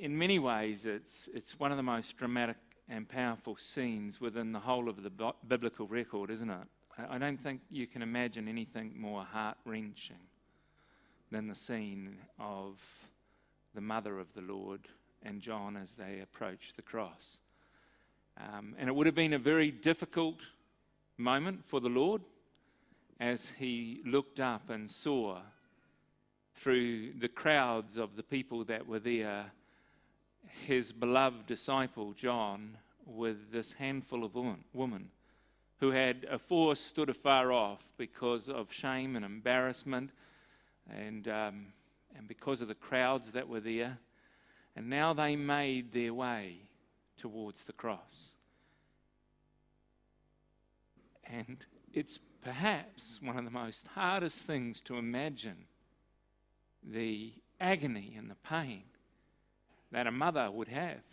in many ways, it's one of the most dramatic and powerful scenes within the whole of the biblical record, isn't it? I don't think you can imagine anything more heart-wrenching than the scene of the mother of the Lord and John as they approach the cross. And it would have been a very difficult moment for the Lord as he looked up and saw through the crowds of the people that were there his beloved disciple John with this handful of women who had afore stood afar off because of shame and embarrassment and because of the crowds that were there. And now they made their way towards the cross. And it's perhaps one of the most hardest things to imagine, the agony and the pain that a mother would have.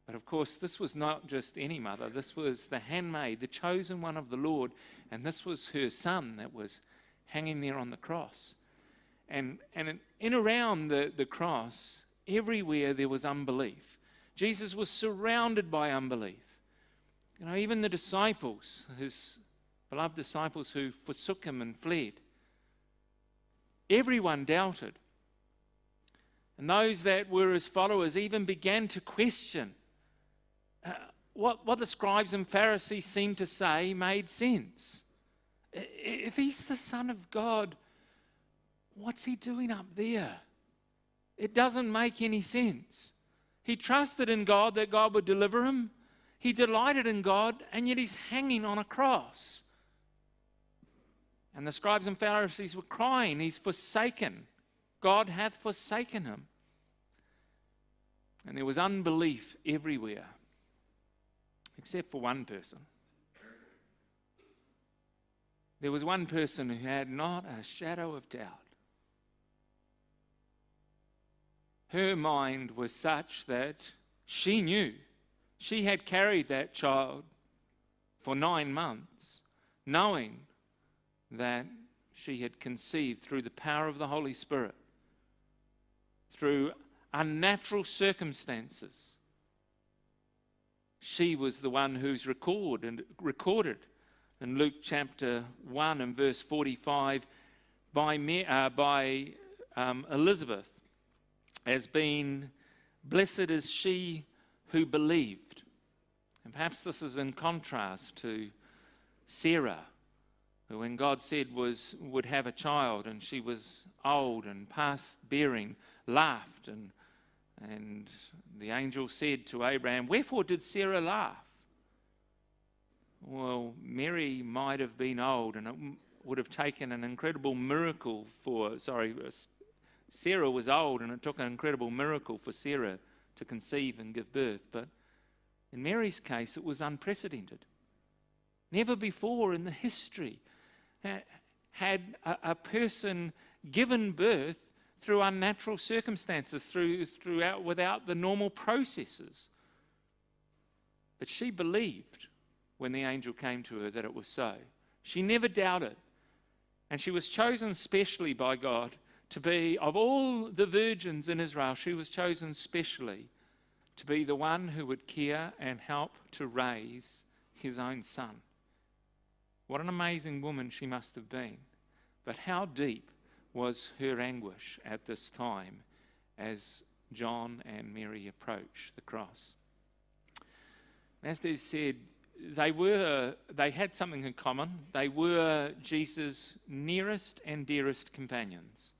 But of course, this was not just any mother. This was the handmaid, the chosen one of the Lord, and this was her son that was hanging there on the cross. And in around the cross, everywhere there was unbelief. Jesus was surrounded by unbelief. You know, even the disciples, his beloved disciples who forsook him and fled, everyone doubted. And those that were his followers even began to question what the scribes and Pharisees seemed to say made sense. If he's the Son of God, what's he doing up there? It doesn't make any sense. He trusted in God that God would deliver him. He delighted in God, and yet he's hanging on a cross. And the scribes and Pharisees were crying, he's forsaken. God hath forsaken him. And there was unbelief everywhere, except for one person. There was one person who had not a shadow of doubt. Her mind was such that she knew. She had carried that child for 9 months, knowing that she had conceived through the power of the Holy Spirit, through unnatural circumstances. She was the one who's recorded in Luke chapter 1 and verse 45 by Elizabeth as being, blessed is she who believed. And perhaps this is in contrast to Sarah, who when God said would have a child, and she was old and past bearing, laughed, and the angel said to Abraham, wherefore did Sarah laugh? Well, Mary might have been old, and it would have taken an incredible miracle Sarah was old, and it took an incredible miracle for Sarah to conceive and give birth. But in Mary's case, it was unprecedented. Never before in the history had a person given birth through unnatural circumstances, throughout without the normal processes. But she believed when the angel came to her that it was so. She never doubted. And she was chosen specially by God to be, of all the virgins in Israel, she was chosen specially to be the one who would care and help to raise his own son. What an amazing woman she must have been. But how deep was her anguish at this time as John and Mary approached the cross? As they said, they had something in common. They were Jesus' nearest and dearest companions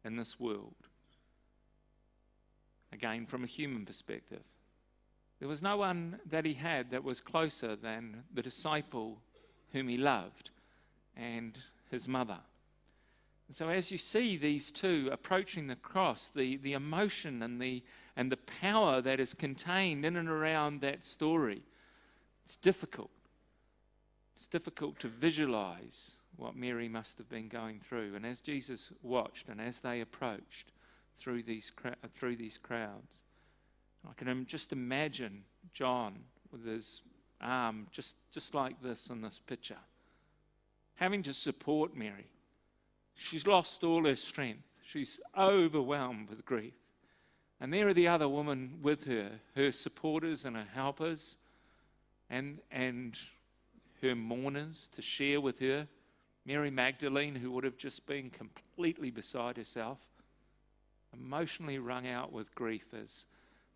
in this world. Again, from a human perspective, there was no one that he had that was closer than the disciple whom he loved and his mother. And so as you see these two approaching the cross, the emotion and the power that is contained in and around that story, it's difficult. It's difficult to visualize what Mary must have been going through. And as Jesus watched and as they approached through these crowds, I can just imagine John with his arm just like this in this picture, having to support Mary. She's lost all her strength. She's overwhelmed with grief. And there are the other women with her, her supporters and her helpers, and her mourners to share with her. Mary Magdalene, who would have just been completely beside herself, emotionally wrung out with grief as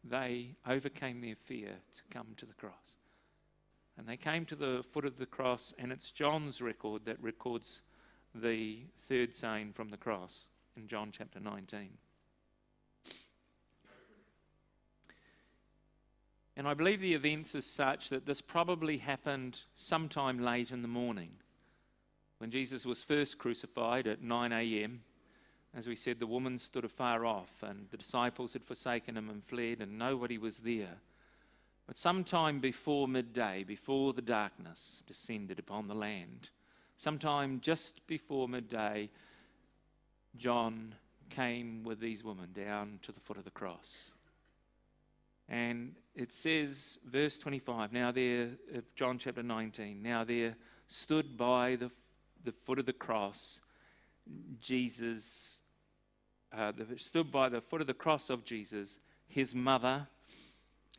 they overcame their fear to come to the cross. And they came to the foot of the cross, and it's John's record that records the third saying from the cross in John chapter 19. And I believe the events is such that this probably happened sometime late in the morning when Jesus was first crucified at 9 a.m. As we said, the woman stood afar off, and the disciples had forsaken him and fled, and nobody was there. But sometime before midday, before the darkness descended upon the land, sometime just before midday, John came with these women down to the foot of the cross. And it says, verse 25, now there, of John chapter 19, now there stood by the foot of the cross, Jesus, stood by the foot of the cross of Jesus, his mother,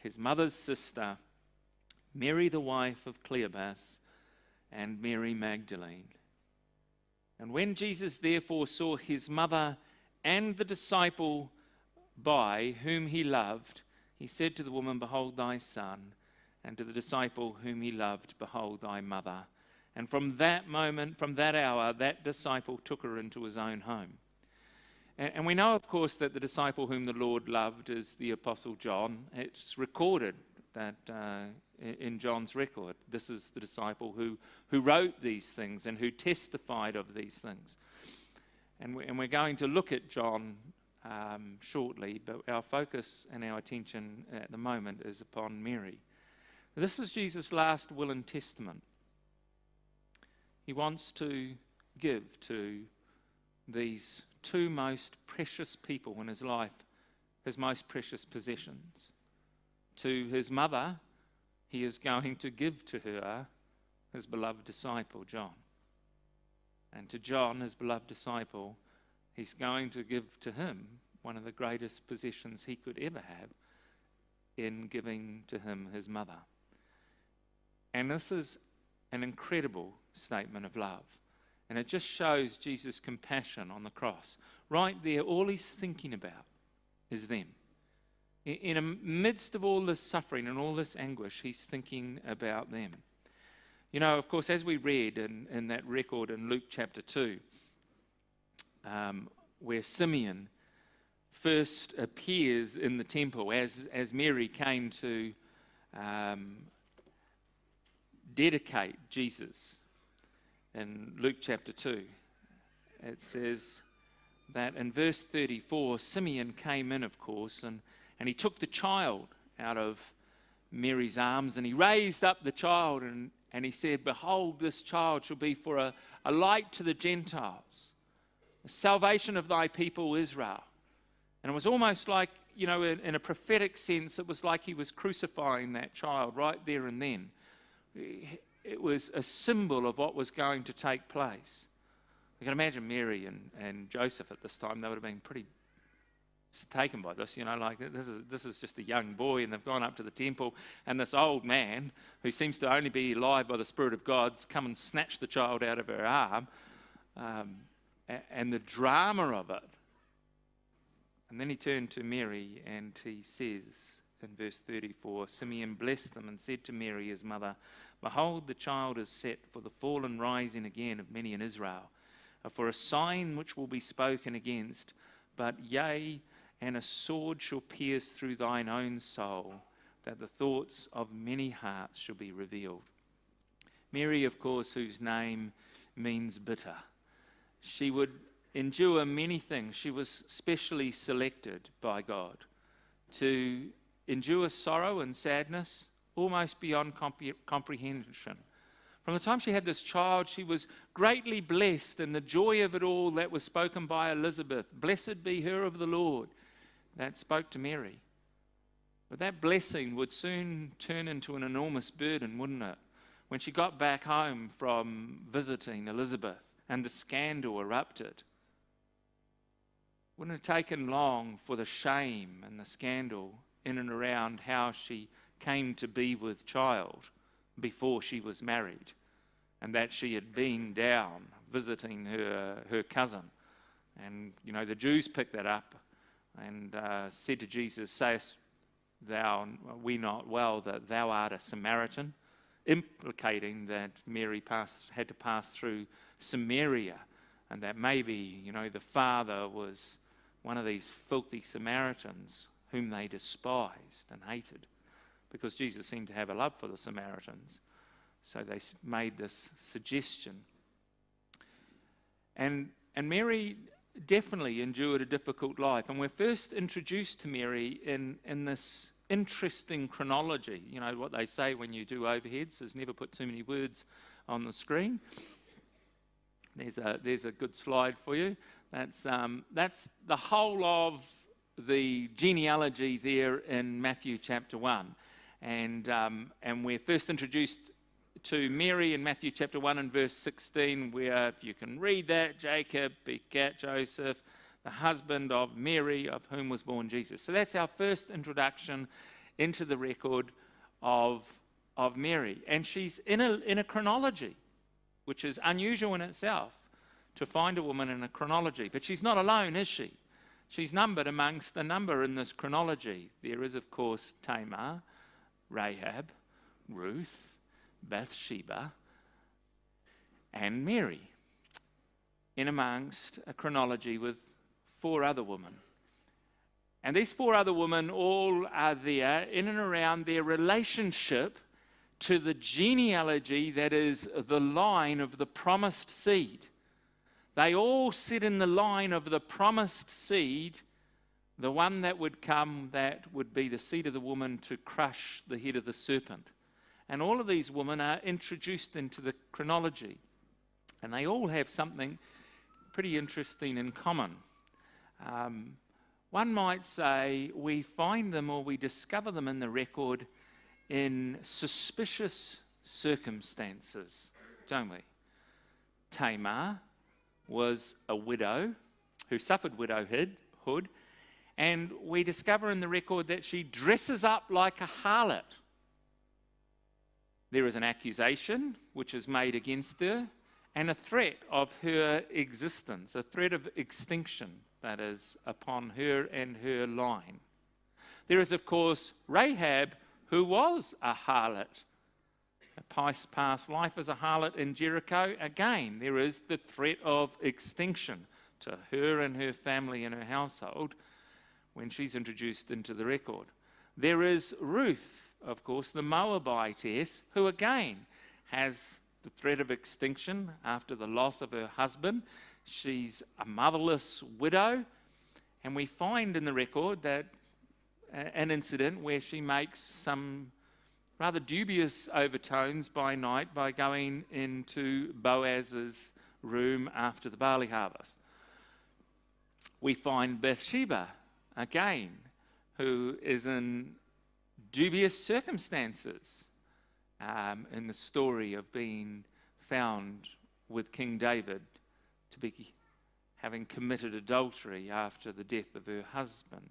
his mother's sister, Mary the wife of Cleopas, and Mary Magdalene. And when Jesus therefore saw his mother and the disciple by whom he loved, he said to the woman, behold thy son, and to the disciple whom he loved, behold thy mother. And from that moment, from that hour, that disciple took her into his own home. And we know, of course, that the disciple whom the Lord loved is the Apostle John. It's recorded that in John's record, this is the disciple who wrote these things and who testified of these things. And we're going to look at John shortly, but our focus and our attention at the moment is upon Mary. This is Jesus' last will and testament. He wants to give to these two most precious people in his life, his most precious possessions. To his mother, he is going to give to her his beloved disciple, John. And to John, his beloved disciple, he's going to give to him one of the greatest possessions he could ever have in giving to him his mother. And this is an incredible statement of love. And it just shows Jesus' compassion on the cross. Right there, all he's thinking about is them. In the midst of all this suffering and all this anguish, he's thinking about them. You know, of course, as we read in that record in Luke chapter 2, where Simeon first appears in the temple as Mary came to dedicate Jesus. In Luke chapter 2, it says that in verse 34, Simeon came in, of course, and he took the child out of Mary's arms, and he raised up the child, and he said, behold, this child shall be for a light to the Gentiles, the salvation of thy people Israel. And it was almost like, you know, in a prophetic sense, it was like he was crucifying that child right there and then. It was a symbol of what was going to take place. You can imagine Mary and Joseph at this time. They would have been pretty taken by this, you know, like this is just a young boy, and they've gone up to the temple, and this old man, who seems to only be alive by the Spirit of God's come and snatched the child out of her arm, and the drama of it. And then he turned to Mary, and he says in verse 34, Simeon blessed them and said to Mary, his mother, behold, the child is set for the fall and rising again of many in Israel, for a sign which will be spoken against, but yea, and a sword shall pierce through thine own soul, that the thoughts of many hearts shall be revealed. Mary, of course, whose name means bitter. She would endure many things. She was specially selected by God to endure sorrow and sadness almost beyond comprehension. From the time she had this child, she was greatly blessed, and the joy of it all that was spoken by Elizabeth, blessed be her of the Lord, that spoke to Mary. But that blessing would soon turn into an enormous burden, wouldn't it? When she got back home from visiting Elizabeth and the scandal erupted. Wouldn't have taken long for the shame and the scandal in and around how she came to be with child before she was married, and that she had been down visiting her cousin. And, the Jews picked that up and said to Jesus, "Sayest we not well that thou art a Samaritan?" Implicating that Mary had to pass through Samaria, and that maybe, the father was one of these filthy Samaritans whom they despised and hated, because Jesus seemed to have a love for the Samaritans. So they made this suggestion. And Mary definitely endured a difficult life. And we're first introduced to Mary in this interesting chronology. You know what they say when you do overheads is never put too many words on the screen. There's a good slide for you. That's the whole of the genealogy there in Matthew chapter 1. And we're first introduced to Mary in Matthew chapter 1 and verse 16, where, if you can read that, Jacob begat Joseph, the husband of Mary, of whom was born Jesus. So that's our first introduction into the record of Mary. And she's in a chronology, which is unusual in itself, to find a woman in a chronology. But she's not alone, is she? She's numbered amongst a number in this chronology. There is, of course, Tamar, Rahab, Ruth, Beth Sheba, and Mary, in amongst a chronology with 4 other women. And these 4 other women all are there in and around their relationship to the genealogy that is the line of the promised seed. They all sit in the line of the promised seed, the one that would come, that would be the seed of the woman to crush the head of the serpent. And all of these women are introduced into the chronology. And they all have something pretty interesting in common. One might say we find them, or we discover them in the record, in suspicious circumstances, don't we? Tamar was a widow who suffered widowhood, and we discover in the record that she dresses up like a harlot. There is an accusation which is made against her, and a threat of her existence, a threat of extinction that is upon her and her line. There is, of course, Rahab, who was a harlot, a past life as a harlot in Jericho. Again, there is the threat of extinction to her and her family and her household when she's introduced into the record. There is Ruth, of course, the Moabitess, who again has the threat of extinction after the loss of her husband. She's a motherless widow, and we find in the record that an incident where she makes some rather dubious overtones by night by going into Boaz's room after the barley harvest. We find Beth Sheba again, who is in dubious circumstances in the story of being found with King David to be having committed adultery after the death of her husband.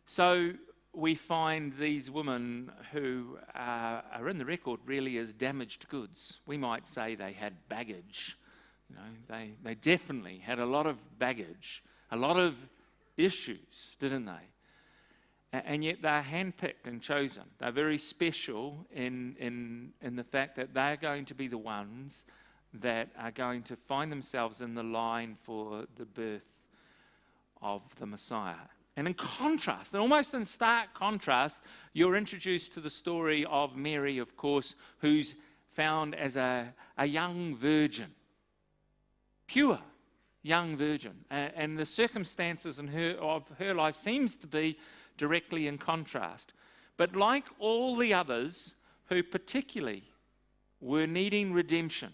So we find these women who are in the record really as damaged goods. We might say they had baggage. You know, they definitely had a lot of baggage, a lot of issues, didn't they? And yet they're handpicked and chosen. They're very special in the fact that they're going to be the ones that are going to find themselves in the line for the birth of the Messiah. And in contrast, and almost in stark contrast, you're introduced to the story of Mary, of course, who's found as a young virgin, pure young virgin. And the circumstances of her life seems to be directly in contrast. But like all the others who particularly were needing redemption,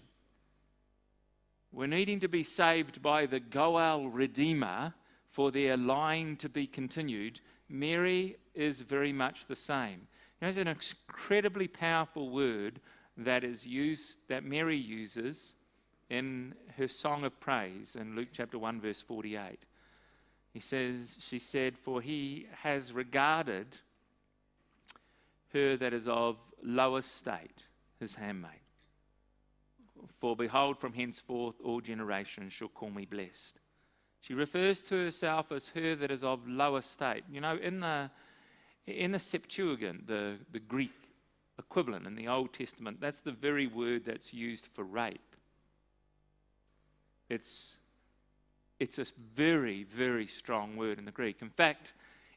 were needing to be saved by the Goel Redeemer for their line to be continued, Mary is very much the same. There's an incredibly powerful word that is used, that Mary uses in her song of praise in Luke chapter 1, verse 48. She said, "For he has regarded her that is of low estate, his handmaid. For behold, from henceforth all generations shall call me blessed." She refers to herself as her that is of low estate. You know, in the Septuagint, the Greek equivalent in the Old Testament, that's the very word that's used for rape. It's a very, very strong word in the Greek. In fact,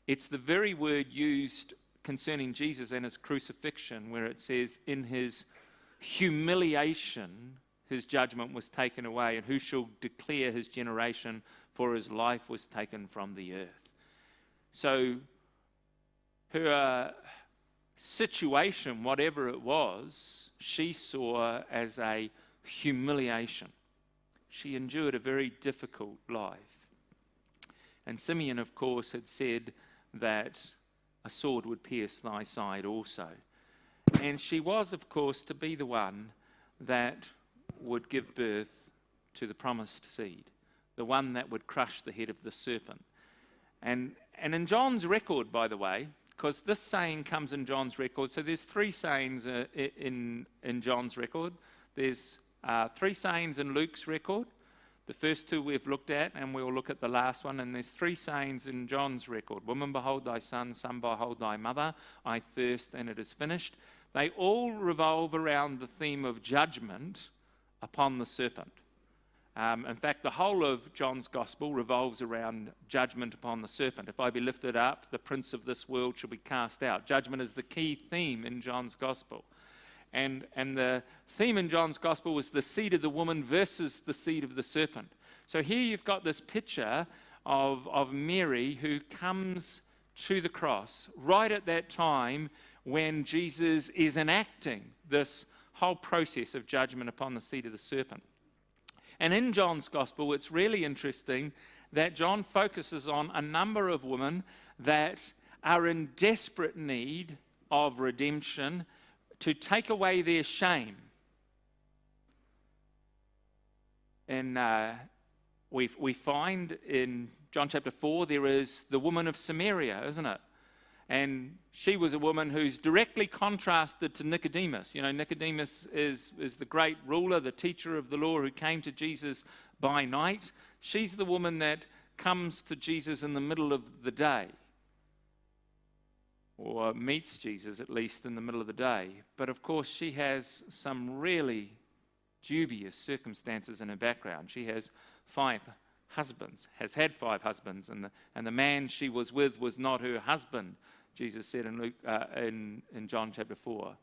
it's the very word used concerning Jesus and his crucifixion, where it says, "In his humiliation, his judgment was taken away, and who shall declare his generation, for his life was taken from the earth." So her situation, whatever it was, she saw as a humiliation. She endured a very difficult life. And Simeon, of course, had said that a sword would pierce thy side also. And she was, of course, to be the one that would give birth to the promised seed, the one that would crush the head of the serpent. And in John's record, by the way, because this saying comes in John's record, so there's three sayings in John's record. There's three sayings in Luke's record. The first two we've looked at, and we'll look at the last one. And there's three sayings in John's record. "Woman, behold thy son. Son, behold thy mother. I thirst, and it is finished." They all revolve around the theme of judgment upon the serpent. In fact, the whole of John's gospel revolves around judgment upon the serpent. "If I be lifted up, the prince of this world shall be cast out." Judgment is the key theme in John's gospel. And the theme in John's gospel was the seed of the woman versus the seed of the serpent. So here you've got this picture of Mary who comes to the cross right at that time when Jesus is enacting this whole process of judgment upon the seed of the serpent. And in John's gospel, it's really interesting that John focuses on a number of women that are in desperate need of redemption to take away their shame. And we find in John chapter 4, there is the woman of Samaria, isn't it? And she was a woman who's directly contrasted to Nicodemus. You know, Nicodemus is the great ruler, the teacher of the law who came to Jesus by night. She's the woman that comes to Jesus in the middle of the day, or meets Jesus at least in the middle of the day. But of course, she has some really dubious circumstances in her background. She has 5 husbands, has had 5 husbands, and the man she was with was not her husband, Jesus said in John chapter 4.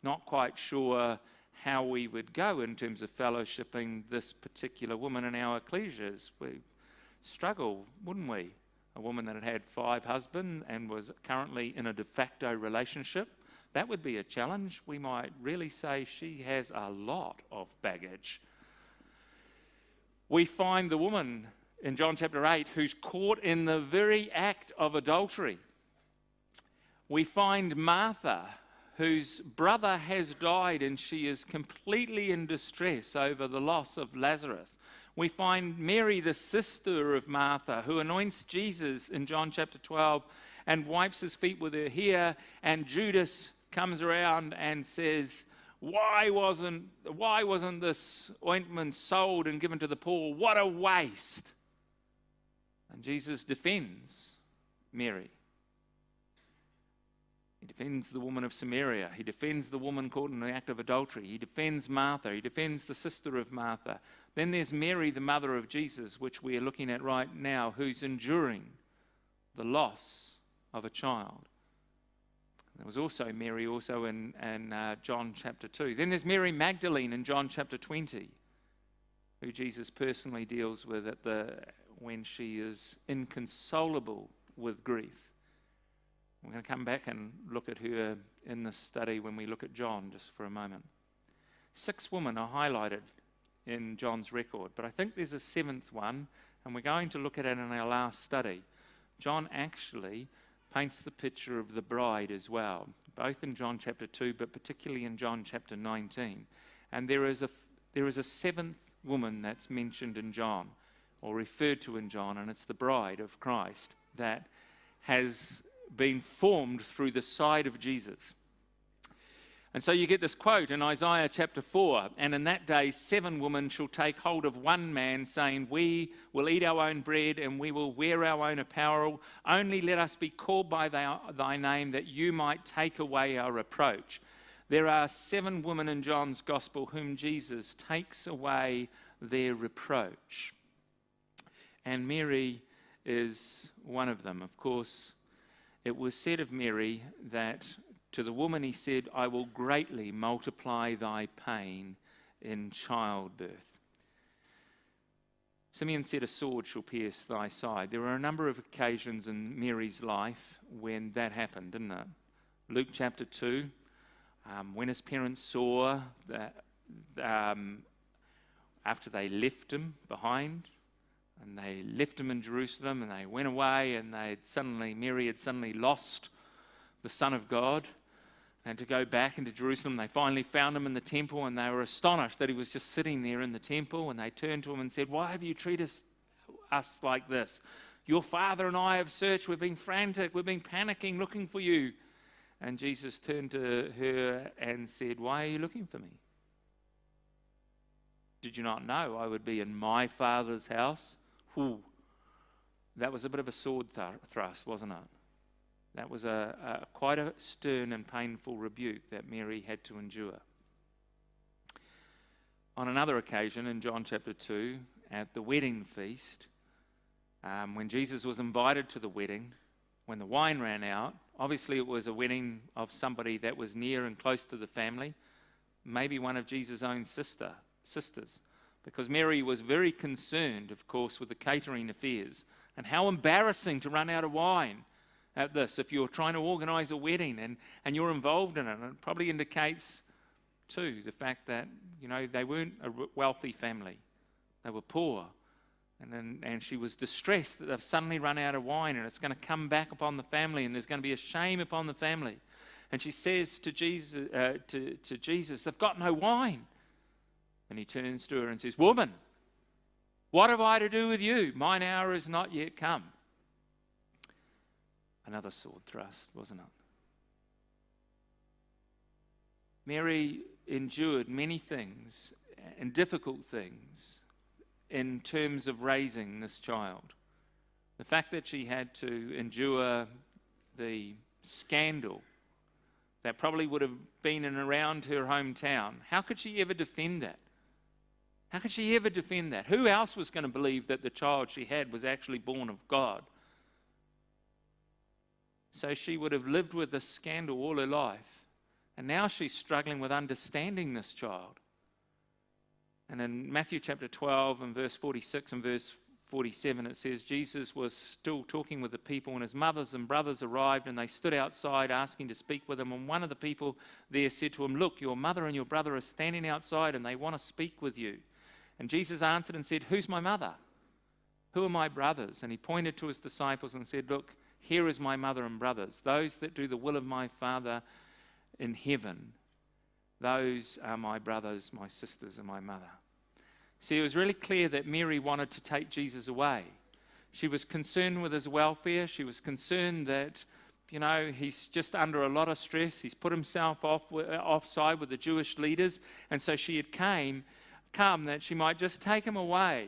Not quite sure how we would go in terms of fellowshipping this particular woman in our ecclesias. We struggle, wouldn't we? A woman that had 5 husbands and was currently in a de facto relationship, that would be a challenge. We might really say she has a lot of baggage. We find the woman in John chapter 8 who's caught in the very act of adultery. We find Martha, whose brother has died and she is completely in distress over the loss of Lazarus. We find Mary, the sister of Martha, who anoints Jesus in John chapter 12 and wipes his feet with her hair, and Judas comes around and says, why wasn't this ointment sold and given to the poor? What a waste. And Jesus defends Mary. He defends the woman of Samaria. He defends the woman caught in the act of adultery. He defends Martha. He defends the sister of Martha. Then there's Mary, the mother of Jesus, which we are looking at right now, who's enduring the loss of a child. There was also Mary in John chapter 2. Then there's Mary Magdalene in John chapter 20, who Jesus personally deals with when she is inconsolable with grief. We're going to come back and look at her in this study when we look at John just for a moment. 6 women are highlighted in John's record, but I think there's a 7th one, and we're going to look at it in our last study. John actually paints the picture of the bride as well, both in John chapter 2, but particularly in John chapter 19. And there is a 7th woman that's mentioned in John, or referred to in John, and it's the bride of Christ that has been formed through the side of Jesus. And so you get this quote in Isaiah chapter 4, and in that day 7 women shall take hold of one man, saying, we will eat our own bread and we will wear our own apparel. Only let us be called by thy name, that you might take away our reproach. There are 7 women in John's gospel whom Jesus takes away their reproach. And Mary is one of them. Of course, it was said of Mary that to the woman he said, I will greatly multiply thy pain in childbirth. Simeon said, a sword shall pierce thy side. There were a number of occasions in Mary's life when that happened, didn't it? Luke chapter 2, when his parents saw that after they left him behind, and they left him in Jerusalem, and they went away, and Mary had suddenly lost the Son of God, and to go back into Jerusalem. They finally found him in the temple, and they were astonished that he was just sitting there in the temple, and they turned to him and said, why have you treated us like this? Your father and I have searched, we've been frantic, we've been panicking, looking for you. And Jesus turned to her and said, why are you looking for me? Did you not know I would be in my Father's house? Whew. That was a bit of a sword thrust, wasn't it? That was quite a stern and painful rebuke that Mary had to endure. On another occasion in John chapter 2, at the wedding feast, when Jesus was invited to the wedding, when the wine ran out, obviously it was a wedding of somebody that was near and close to the family, maybe one of Jesus' own sisters, because Mary was very concerned, of course, with the catering affairs, and how embarrassing to run out of wine at this if you're trying to organise a wedding and you're involved in it. And it probably indicates too the fact that they weren't a wealthy family, they were poor, and she was distressed that they've suddenly run out of wine and it's going to come back upon the family and there's going to be a shame upon the family. And she says to Jesus, they've got no wine. And he turns to her and says, woman, what have I to do with you? Mine hour is not yet come. Another sword thrust, wasn't it? Mary endured many things and difficult things in terms of raising this child. The fact that she had to endure the scandal that probably would have been in around her hometown. How could she ever defend that? How could she ever defend that? Who else was going to believe that the child she had was actually born of God? So she would have lived with this scandal all her life. And now she's struggling with understanding this child. And in Matthew chapter 12 and verse 46 and verse 47, it says, Jesus was still talking with the people, and his mothers and brothers arrived, and they stood outside asking to speak with him. And one of the people there said to him, look, your mother and your brother are standing outside, and they want to speak with you. And Jesus answered and said, who's my mother? Who are my brothers? And he pointed to his disciples and said, look, here is my mother and brothers, those that do the will of my Father in heaven. Those are my brothers, my sisters, and my mother. See, it was really clear that Mary wanted to take Jesus away. She was concerned with his welfare. She was concerned that, he's just under a lot of stress. He's put himself offside with the Jewish leaders. And so she had come that she might just take him away.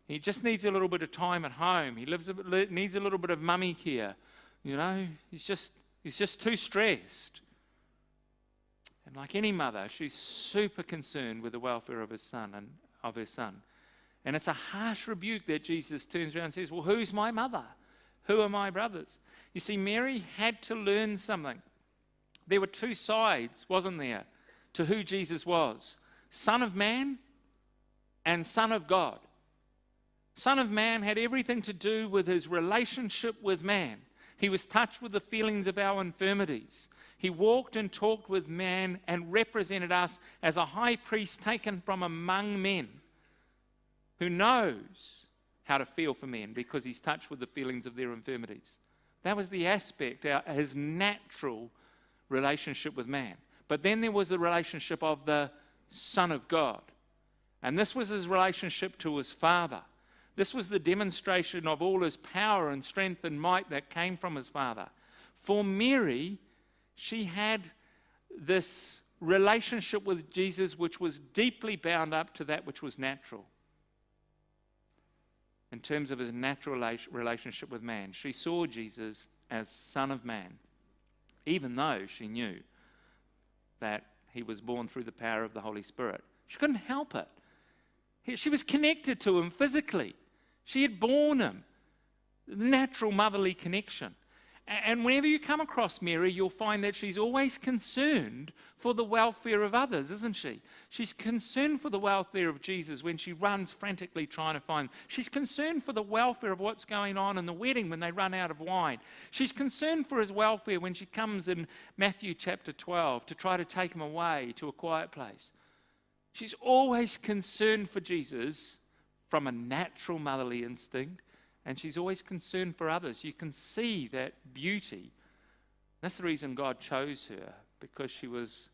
He just needs a little bit of time at home. He needs a little bit of mummy care. He's just too stressed. And like any mother, she's super concerned with the welfare of her son. And it's a harsh rebuke that Jesus turns around and says, well, who's my mother? Who are my brothers? You see, Mary had to learn something. There were two sides, wasn't there, to who Jesus was. Son of man and Son of God. Son of man had everything to do with his relationship with man. He was touched with the feelings of our infirmities. He walked and talked with man and represented us as a high priest taken from among men who knows how to feel for men because he's touched with the feelings of their infirmities. That was the aspect, his natural relationship with man. But then there was the relationship of the Son of God. And this was his relationship to his Father. This was the demonstration of all his power and strength and might that came from his Father. For Mary, she had this relationship with Jesus which was deeply bound up to that which was natural. In terms of his natural relationship with man, she saw Jesus as Son of Man, even though she knew that he was born through the power of the Holy Spirit. She couldn't help it. She was connected to him physically. She had borne him. The natural motherly connection. And whenever you come across Mary, you'll find that she's always concerned for the welfare of others, isn't she? She's concerned for the welfare of Jesus when she runs frantically trying to find him. She's concerned for the welfare of what's going on in the wedding when they run out of wine. She's concerned for his welfare when she comes in Matthew chapter 12 to try to take him away to a quiet place. She's always concerned for Jesus from a natural motherly instinct. And she's always concerned for others. You can see that beauty. That's the reason God chose her, because she was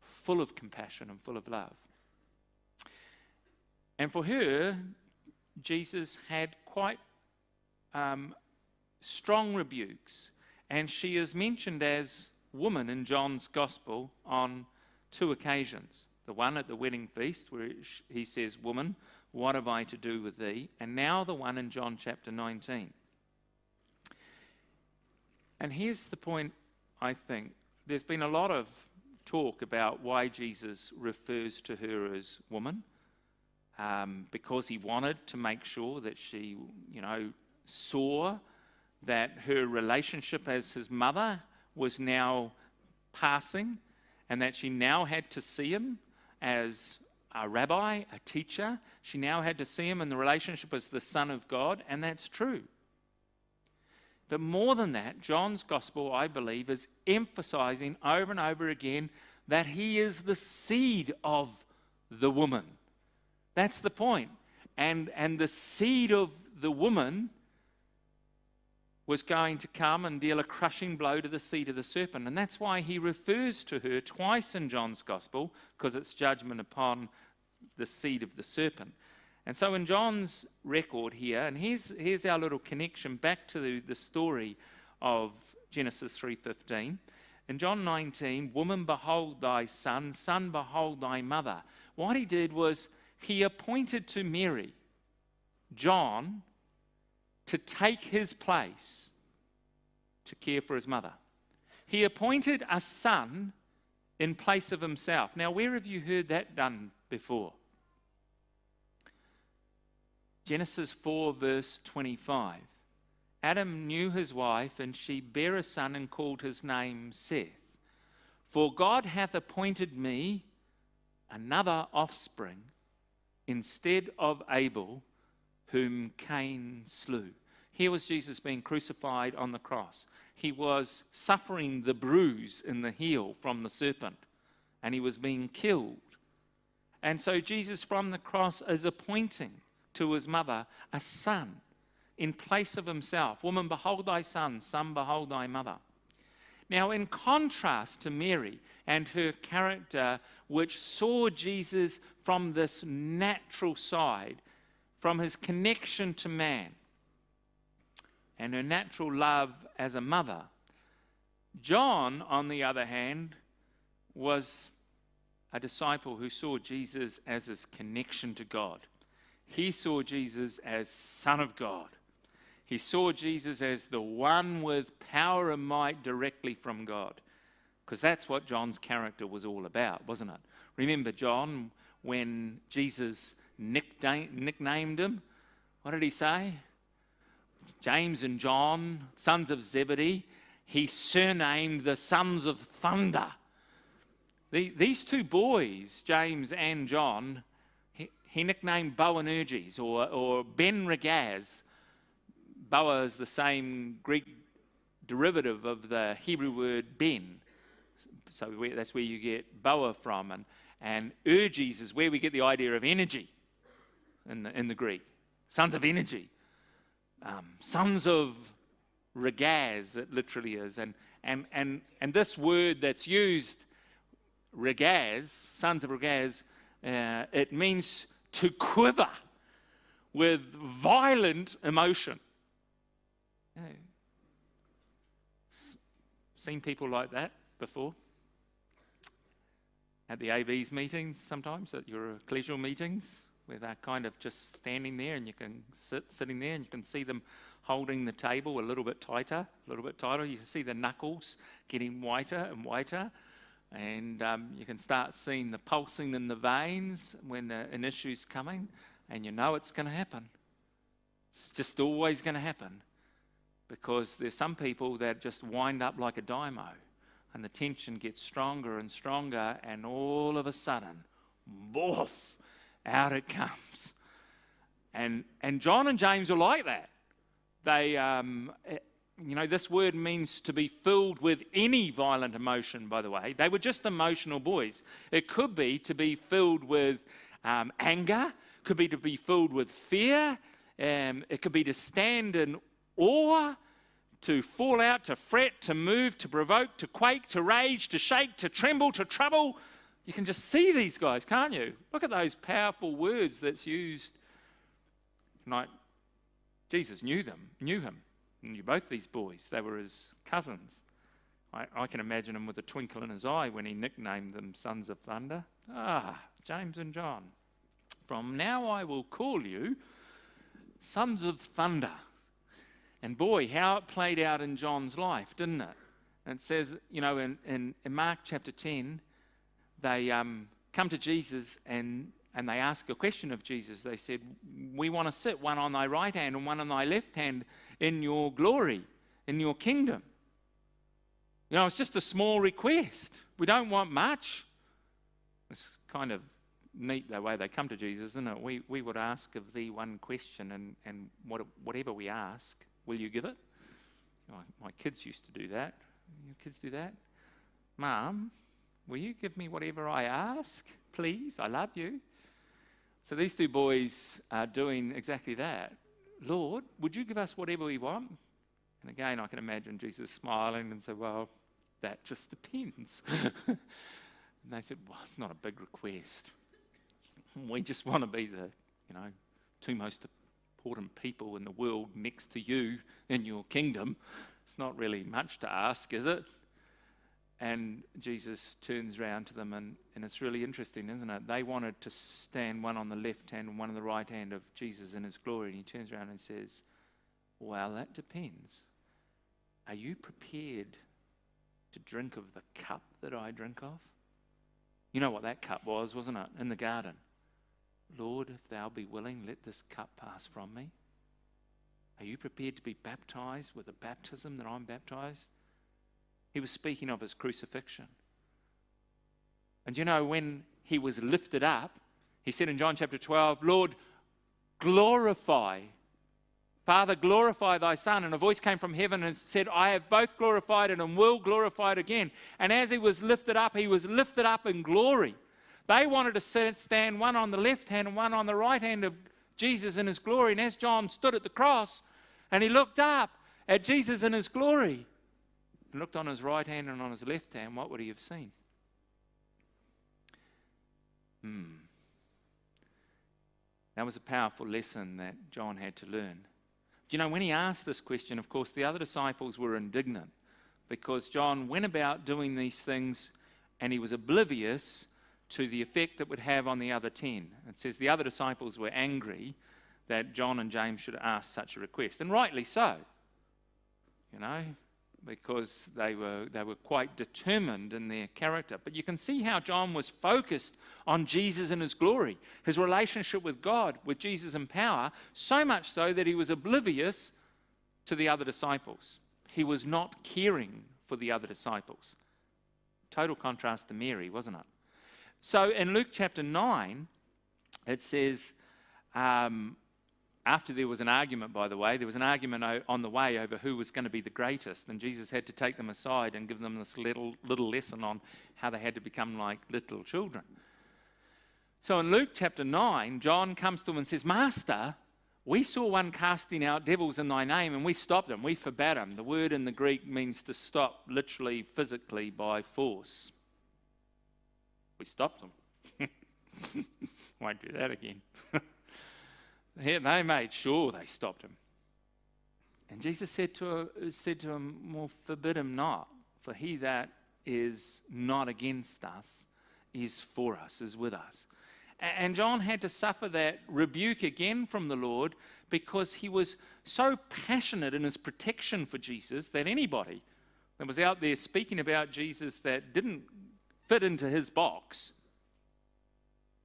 full of compassion and full of love. And for her, Jesus had quite strong rebukes. And she is mentioned as woman in John's Gospel on 2 occasions. The one at the wedding feast where he says, "Woman, what have I to do with thee?" And now the one in John chapter 19. And here's the point, I think. There's been a lot of talk about why Jesus refers to her as woman, because he wanted to make sure that she, saw that her relationship as his mother was now passing, and that she now had to see him as a rabbi, a teacher. She now had to see him in the relationship as the Son of God, and that's true. But more than that, John's Gospel, I believe, is emphasizing over and over again that he is the seed of the woman. That's the point. And the seed of the woman was going to come and deal a crushing blow to the seed of the serpent. And that's why he refers to her twice in John's Gospel, because it's judgment upon the seed of the serpent. And so in John's record here, and here's our little connection back to the story of Genesis 3:15. In John 19, "Woman, behold thy son, son, behold thy mother." What he did was he appointed to Mary, John, to take his place to care for his mother. He appointed a son in place of himself. Now, where have you heard that done before? Genesis 4 verse 25. Adam knew his wife, and she bare a son and called his name Seth. "For God hath appointed me another offspring instead of Abel, whom Cain slew." Here was Jesus being crucified on the cross. He was suffering the bruise in the heel from the serpent, and he was being killed. And so Jesus from the cross is appointing to his mother a son in place of himself. "Woman, behold thy son, son, behold thy mother." Now, in contrast to Mary and her character, which saw Jesus from this natural side, from his connection to man, and her natural love as a mother, John, on the other hand, was a disciple who saw Jesus as his connection to God. He saw Jesus as Son of God. He saw Jesus as the one with power and might directly from God. Because that's what John's character was all about, wasn't it? Remember John, when Jesus nicknamed him, what did he say? James and John, sons of Zebedee, he surnamed the sons of thunder. These two boys, James and John, he nicknamed Boanerges or Ben Regaz. Boa is the same Greek derivative of the Hebrew word Ben. So that's where you get Boa from. And Erges is where we get the idea of energy in the Greek. Sons of energy. Sons of Regaz, it literally is. And this word that's used, Regaz, sons of Regaz, it means to quiver with violent emotion. You know, seen people like that before? At the AB's meetings sometimes, at your ecclesial meetings, where they're kind of just standing there and you can sitting there and you can see them holding the table a little bit tighter. You can see the knuckles getting whiter and whiter. And you can start seeing the pulsing in the veins when an issue's coming. And you know it's going to happen. It's just always going to happen. Because there's some people that just wind up like a dynamo. And the tension gets stronger and stronger. And all of a sudden, boof, out it comes. And John and James were like that. They, this word means to be filled with any violent emotion, by the way. They were just emotional boys. It could be to be filled with anger, could be to be filled with fear, it could be to stand in awe, to fall out, to fret, to move, to provoke, to quake, to rage, to shake, to tremble, to trouble. You can just see these guys, can't you? Look at those powerful words that's used. Like, Jesus knew him, knew both these boys. They were his cousins. I can imagine him with a twinkle in his eye when he nicknamed them Sons of Thunder. James and John. From now I will call you Sons of Thunder. And boy, how it played out in John's life, didn't it? And it says, in Mark chapter 10, they come to Jesus and they ask a question of Jesus. They said, we want to sit one on thy right hand and one on thy left hand in your glory, in your kingdom. It's just a small request. We don't want much. It's kind of neat the way they come to Jesus, isn't it? We would ask of thee one question, and whatever we ask, will you give it? My kids used to do that. Your kids do that? Mom, will you give me whatever I ask? Please, I love you. So these two boys are doing exactly that. Lord, would you give us whatever we want? And again, I can imagine Jesus smiling and say, well, that just depends. And they said, well, it's not a big request. We just want to be the, two most important people in the world next to you in your kingdom. It's not really much to ask, is it? And Jesus turns around to them, and it's really interesting, isn't it? They wanted to stand one on the left hand and one on the right hand of Jesus in his glory. And he turns around and says, well, that depends. Are you prepared to drink of the cup that I drink of? You know what that cup was, wasn't it? In the garden. Lord, if thou be willing, let this cup pass from me. Are you prepared to be baptized with the baptism that I'm baptized? He was speaking of his crucifixion. And when he was lifted up, he said in John chapter 12, Lord, glorify, Father, glorify thy Son. And a voice came from heaven and said, I have both glorified it and will glorify it again. And as he was lifted up in glory. They wanted to stand one on the left hand and one on the right hand of Jesus in his glory. And as John stood at the cross and he looked up at Jesus in his glory, and looked on his right hand and on his left hand, what would he have seen? That was a powerful lesson that John had to learn. Do you know, when he asked this question, of course, the other disciples were indignant because John went about doing these things and he was oblivious to the effect that would have on the other 10. It says the other disciples were angry that John and James should ask such a request, and rightly so, because they were quite determined in their character. But you can see how John was focused on Jesus and his glory, his relationship with God, with Jesus in power, so much so that he was oblivious to the other disciples. He was not caring for the other disciples. Total contrast to Mary, wasn't it? So in Luke chapter 9, it says, after there was an argument, by the way, there was an argument on the way over who was going to be the greatest, and Jesus had to take them aside and give them this little lesson on how they had to become like little children. So in Luke chapter 9, John comes to him and says, Master, we saw one casting out devils in thy name, and we stopped him, we forbade him. The word in the Greek means to stop, literally, physically, by force. We stopped him. Won't do that again. They made sure they stopped him. And Jesus said to him, well, forbid him not, for he that is not against us is for us, is with us. And John had to suffer that rebuke again from the Lord because he was so passionate in his protection for Jesus that anybody that was out there speaking about Jesus that didn't fit into his box,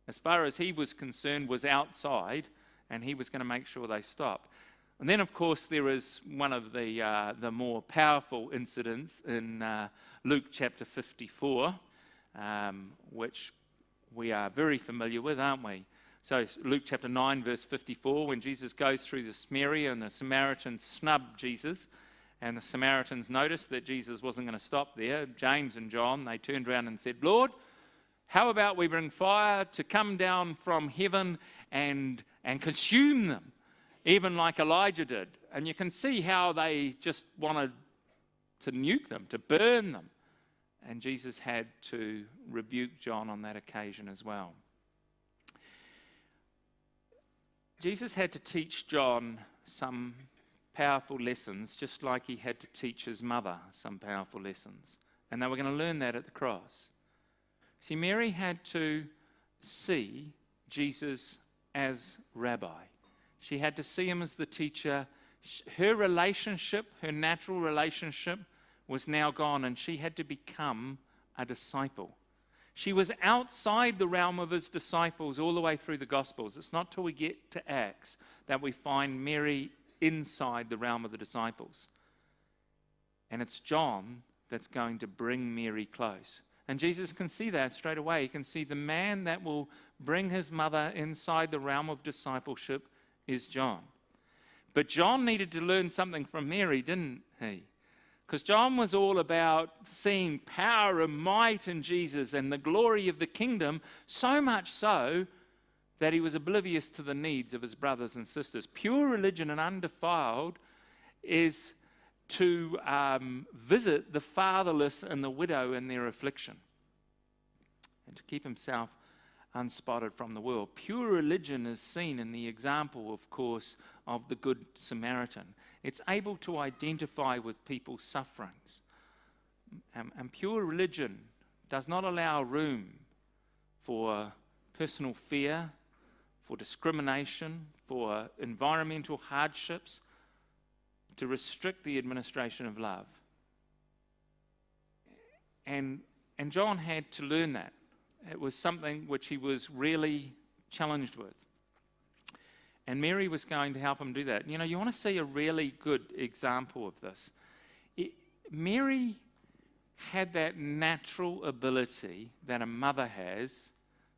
as far as he was concerned, was outside, and he was going to make sure they stopped. And then, of course, there is one of the more powerful incidents in Luke chapter 54, which we are very familiar with, aren't we? So Luke chapter 9, verse 54, when Jesus goes through the Samaria and the Samaritans snub Jesus, and the Samaritans noticed that Jesus wasn't going to stop there. James and John, they turned around and said, Lord, how about we bring fire to come down from heaven and consume them, even like Elijah did? And you can see how they just wanted to nuke them, to burn them. And Jesus had to rebuke John on that occasion as well. Jesus had to teach John some powerful lessons, just like he had to teach his mother some powerful lessons. And they were going to learn that at the cross. See, Mary had to see Jesus as rabbi. She had to see him as the teacher. Her relationship, her natural relationship, was now gone, and she had to become a disciple. She was outside the realm of his disciples all the way through the Gospels. It's not till we get to Acts that we find Mary inside the realm of the disciples. And it's John that's going to bring Mary close. And Jesus can see that straight away. He can see the man that will bring his mother inside the realm of discipleship is John. But John needed to learn something from Mary, didn't he? Because John was all about seeing power and might in Jesus and the glory of the kingdom, so much so that he was oblivious to the needs of his brothers and sisters. Pure religion and undefiled is to visit the fatherless and the widow in their affliction, and to keep himself unspotted from the world. Pure religion is seen in the example, of course, of the Good Samaritan. It's able to identify with people's sufferings. And pure religion does not allow room for personal fear, for discrimination, for environmental hardships, to restrict the administration of love. And John had to learn that. It was something which he was really challenged with. And Mary was going to help him do that. You know, you want to see a really good example of this. Mary had that natural ability that a mother has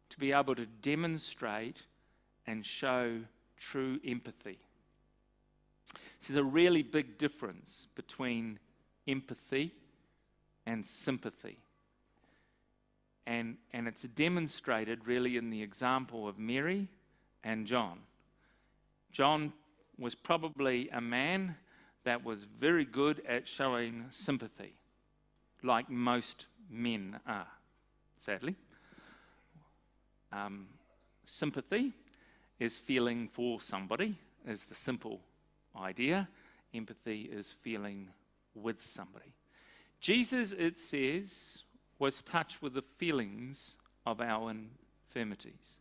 to be able to demonstrate and show true empathy. There's a really big difference between empathy and sympathy. And it's demonstrated really in the example of Mary and John. John was probably a man that was very good at showing sympathy, like most men are, sadly. Sympathy is feeling for somebody, is the simple idea. Empathy is feeling with somebody. Jesus, it says, was touched with the feelings of our infirmities.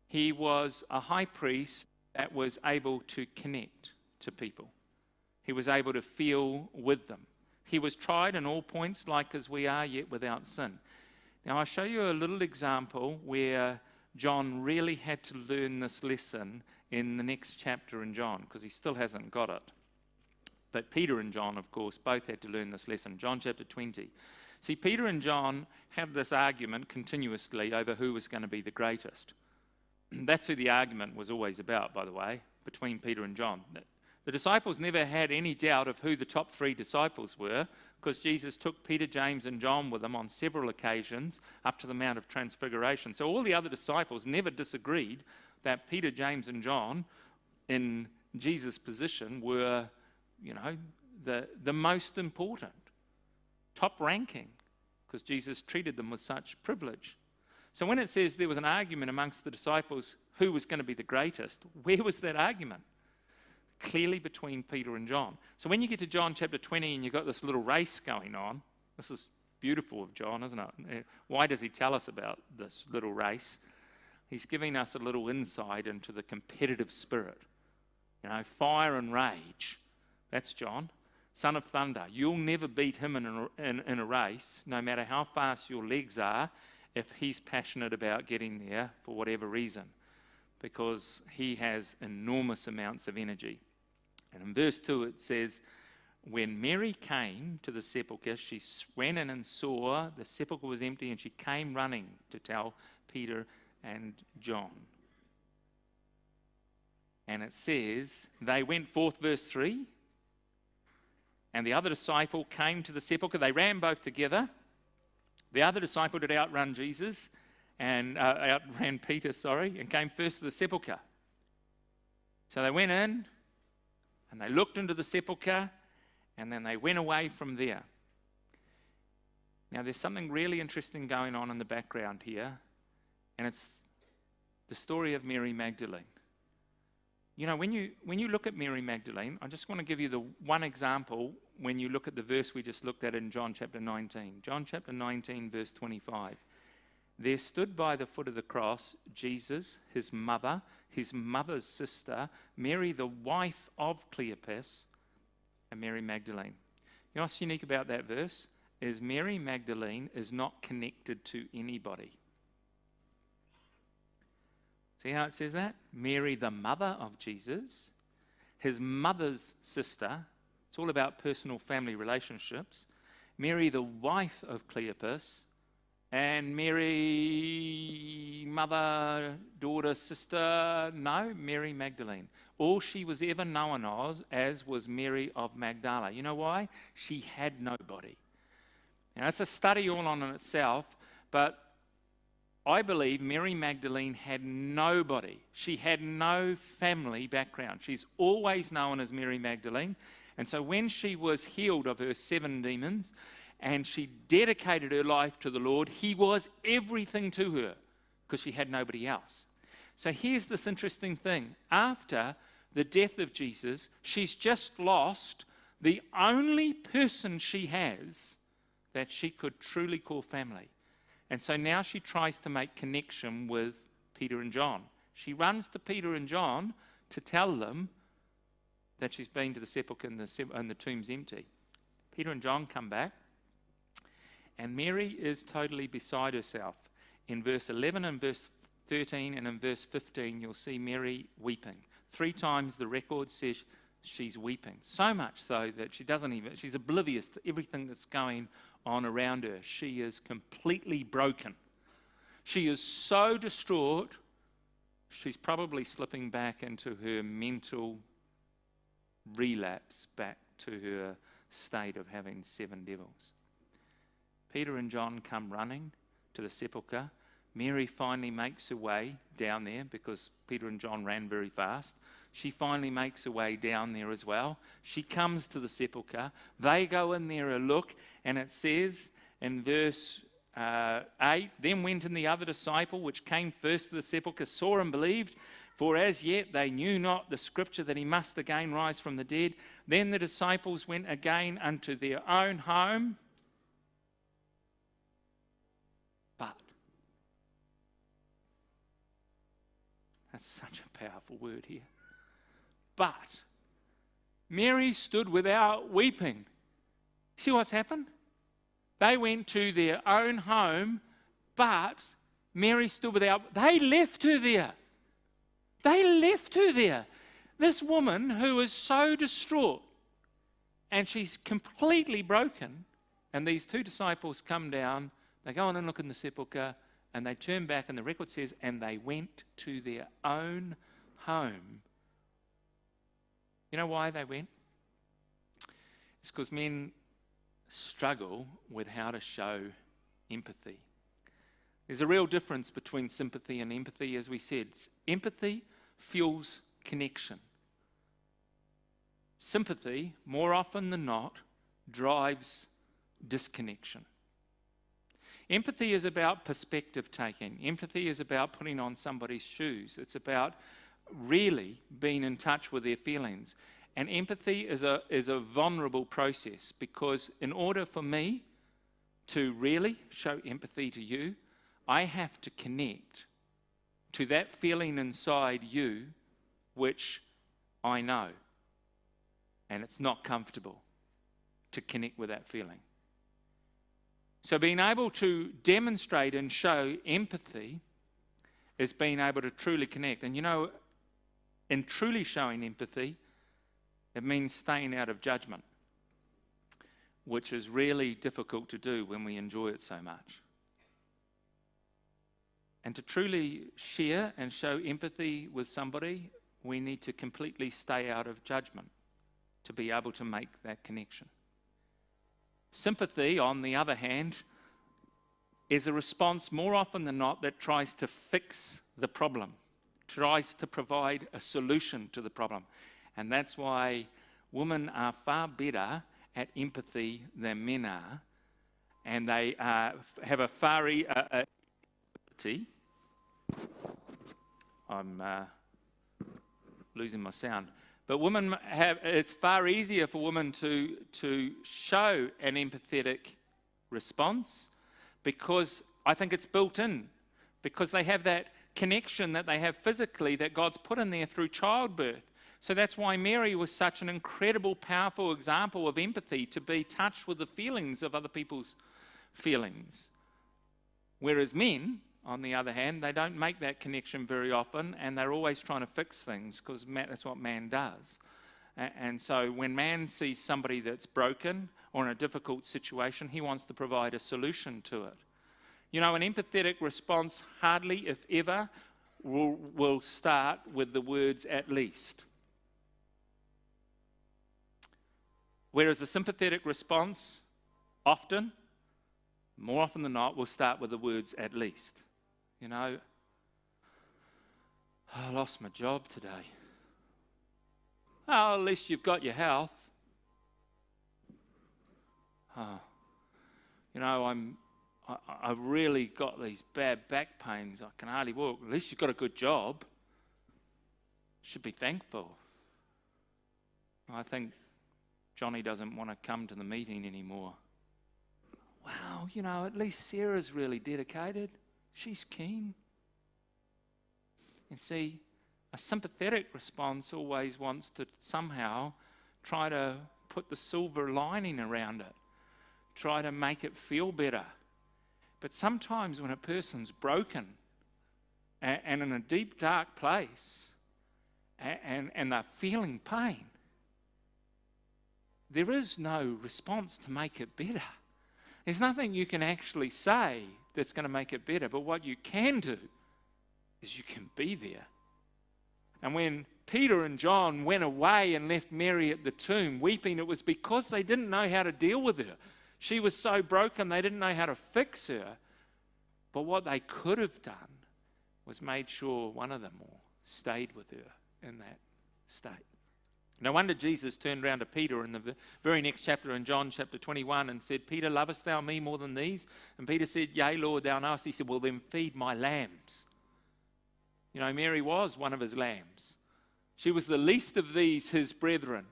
He was a high priest that was able to connect to people. He was able to feel with them. He was tried in all points like as we are, yet without sin. Now I'll show you a little example where John really had to learn this lesson in the next chapter in John, because he still hasn't got it. But Peter and John, of course, both had to learn this lesson. John chapter 20. See, Peter and John had this argument continuously over who was going to be the greatest. That's who the argument was always about, by the way, between Peter and John. The disciples never had any doubt of who the top three disciples were, because Jesus took Peter, James, and John with him on several occasions up to the Mount of Transfiguration. So all the other disciples never disagreed that Peter, James, and John in Jesus' position were, the most important, top ranking, because Jesus treated them with such privilege. So when it says there was an argument amongst the disciples who was going to be the greatest, where was that argument? Clearly between Peter and John. So when you get to John chapter 20 and you've got this little race going on, this is beautiful of John, isn't it? Why does he tell us about this little race? He's giving us a little insight into the competitive spirit. You know, fire and rage. That's John. Son of thunder. You'll never beat him in a race, no matter how fast your legs are, if he's passionate about getting there for whatever reason, because he has enormous amounts of energy. And in verse 2 it says, when Mary came to the sepulchre, she ran in and saw the sepulchre was empty, and she came running to tell Peter and John. And it says, they went forth, verse 3, and the other disciple came to the sepulchre. They ran both together. The other disciple did outrun Jesus, and outran Peter, and came first to the sepulchre. So they went in, and they looked into the sepulchre, and then they went away from there. Now there's something really interesting going on in the background here, and it's the story of Mary Magdalene. You know, when you look at Mary Magdalene, I just want to give you the one example when you look at the verse we just looked at in John chapter 19. John chapter 19, verse 25. There stood by the foot of the cross Jesus, his mother's sister, Mary, the wife of Cleopas, and Mary Magdalene. You know what's unique about that verse? Is Mary Magdalene is not connected to anybody. See how it says that? Mary, the mother of Jesus, his mother's sister. It's all about personal family relationships. Mary, the wife of Cleopas, and Mary, mother, daughter, sister. No, Mary Magdalene. All she was ever known as was Mary of Magdala. You know why? She had nobody. Now, it's a study all on in itself, but I believe Mary Magdalene had nobody. She had no family background. She's always known as Mary Magdalene. And so when she was healed of her 7 demons and she dedicated her life to the Lord, he was everything to her because she had nobody else. So here's this interesting thing. After the death of Jesus, she's just lost the only person she has that she could truly call family. And so now she tries to make connection with Peter and John. She runs to Peter and John to tell them that she's been to the sepulchre and the tomb's empty. Peter and John come back, and Mary is totally beside herself. In verse 11 and verse 13 and in verse 15, you'll see Mary weeping. 3 times the record says she's weeping. So much so that she's oblivious to everything that's going on around her. She is completely broken. She is so distraught, she's probably slipping back into her mental relapse, back to her state of having 7 devils. Peter and John come running to the sepulchre. Mary finally makes her way down there because Peter and John ran very fast. She finally makes her way down there as well. She comes to the sepulchre. They go in there a look, and it says in verse 8, then went in the other disciple, which came first to the sepulchre, saw and believed, for as yet they knew not the scripture that he must again rise from the dead. Then the disciples went again unto their own home. But, that's such a powerful word here. But Mary stood without weeping. See what's happened? They went to their own home, but Mary stood without. They left her there. They left her there. This woman who is so distraught, and she's completely broken, and these 2 disciples come down, they go on and look in the sepulchre, and they turn back, and the record says, and they went to their own home. You know why they went? It's because men struggle with how to show empathy. There's a real difference between sympathy and empathy, as we said. Empathy fuels connection. Sympathy, more often than not, drives disconnection. Empathy is about perspective taking. Empathy is about putting on somebody's shoes. It's about really being in touch with their feelings. And empathy is a vulnerable process, because in order for me to really show empathy to you, I have to connect to that feeling inside you which I know. And it's not comfortable to connect with that feeling. So being able to demonstrate and show empathy is being able to truly connect. And in truly showing empathy, it means staying out of judgment, which is really difficult to do when we enjoy it so much. And to truly share and show empathy with somebody, we need to completely stay out of judgment to be able to make that connection. Sympathy, on the other hand, is a response more often than not that tries to fix the problem, tries to provide a solution to the problem. And that's why women are far better at empathy than men are, and they have a far empathy. I'm losing my sound. But it's far easier for women to show an empathetic response, because I think it's built in, because they have that connection that they have physically that God's put in there through childbirth. So that's why Mary was such an incredible, powerful example of empathy, to be touched with the feelings of other people's feelings. Whereas men, on the other hand, they don't make that connection very often, and they're always trying to fix things, because that's what man does. And so when man sees somebody that's broken or in a difficult situation, he wants to provide a solution to it. An empathetic response hardly, if ever, will start with the words "at least." Whereas a sympathetic response more often than not, will start with the words "at least." I lost my job today. Oh, at least you've got your health. I've really got these bad back pains. I can hardly walk. At least you've got a good job. Should be thankful. I think Johnny doesn't want to come to the meeting anymore. Wow, at least Sarah's really dedicated. She's keen. And see, a sympathetic response always wants to somehow try to put the silver lining around it, try to make it feel better. But sometimes when a person's broken and in a deep, dark place and they're feeling pain, there is no response to make it better. There's nothing you can actually say that's going to make it better, but what you can do is you can be there. And when Peter and John went away and left Mary at the tomb weeping, it was because they didn't know how to deal with her. She was so broken, they didn't know how to fix her. But what they could have done was made sure one of them all stayed with her in that state. No wonder Jesus turned around to Peter in the very next chapter in John chapter 21 and said, "Peter, lovest thou me more than these?" And Peter said, "Yea, Lord, thou knowest." He said, "Well, then feed my lambs." Mary was one of his lambs. She was the least of these, his brethren.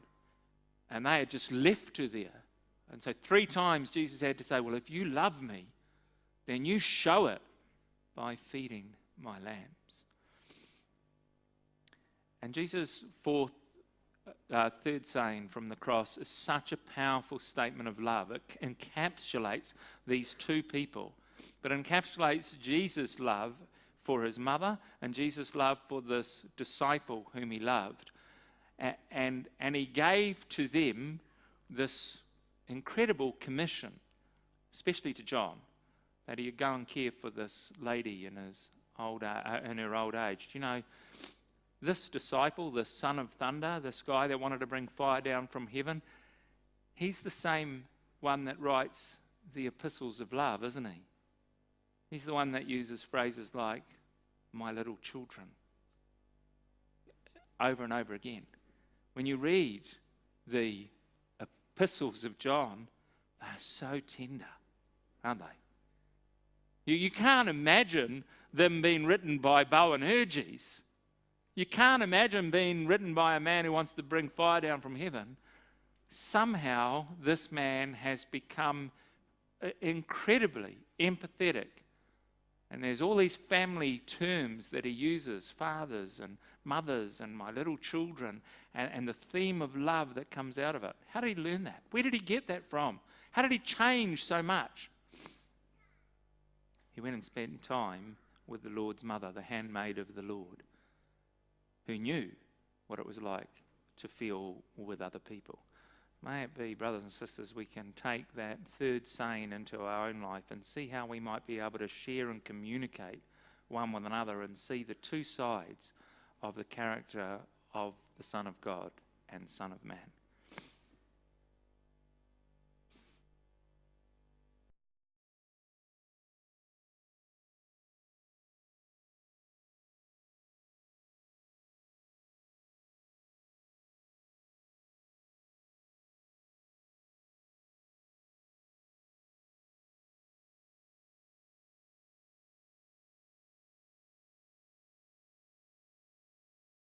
And they had just left her there. And so 3 times Jesus had to say, well, if you love me, then you show it by feeding my lambs. And Jesus' third saying from the cross is such a powerful statement of love. It encapsulates these two people. But encapsulates Jesus' love for his mother and Jesus' love for this disciple whom he loved. And he gave to them this incredible commission, especially to John, that he'd go and care for this lady in her old age. This disciple, this son of thunder, this guy that wanted to bring fire down from heaven, he's the same one that writes the epistles of love, isn't he? He's the one that uses phrases like, "my little children," over and over again. When you read the epistles of John, they're so tender, aren't they? You can't imagine them being written by Boanerges. You can't imagine being written by a man who wants to bring fire down from heaven. Somehow this man has become incredibly empathetic. And there's all these family terms that he uses, fathers and mothers and my little children, and the theme of love that comes out of it. How did he learn that? Where did he get that from? How did he change so much? He went and spent time with the Lord's mother, the handmaid of the Lord, who knew what it was like to feel with other people. May it be, brothers and sisters, we can take that third saying into our own life and see how we might be able to share and communicate one with another and see the two sides of the character of the Son of God and Son of Man.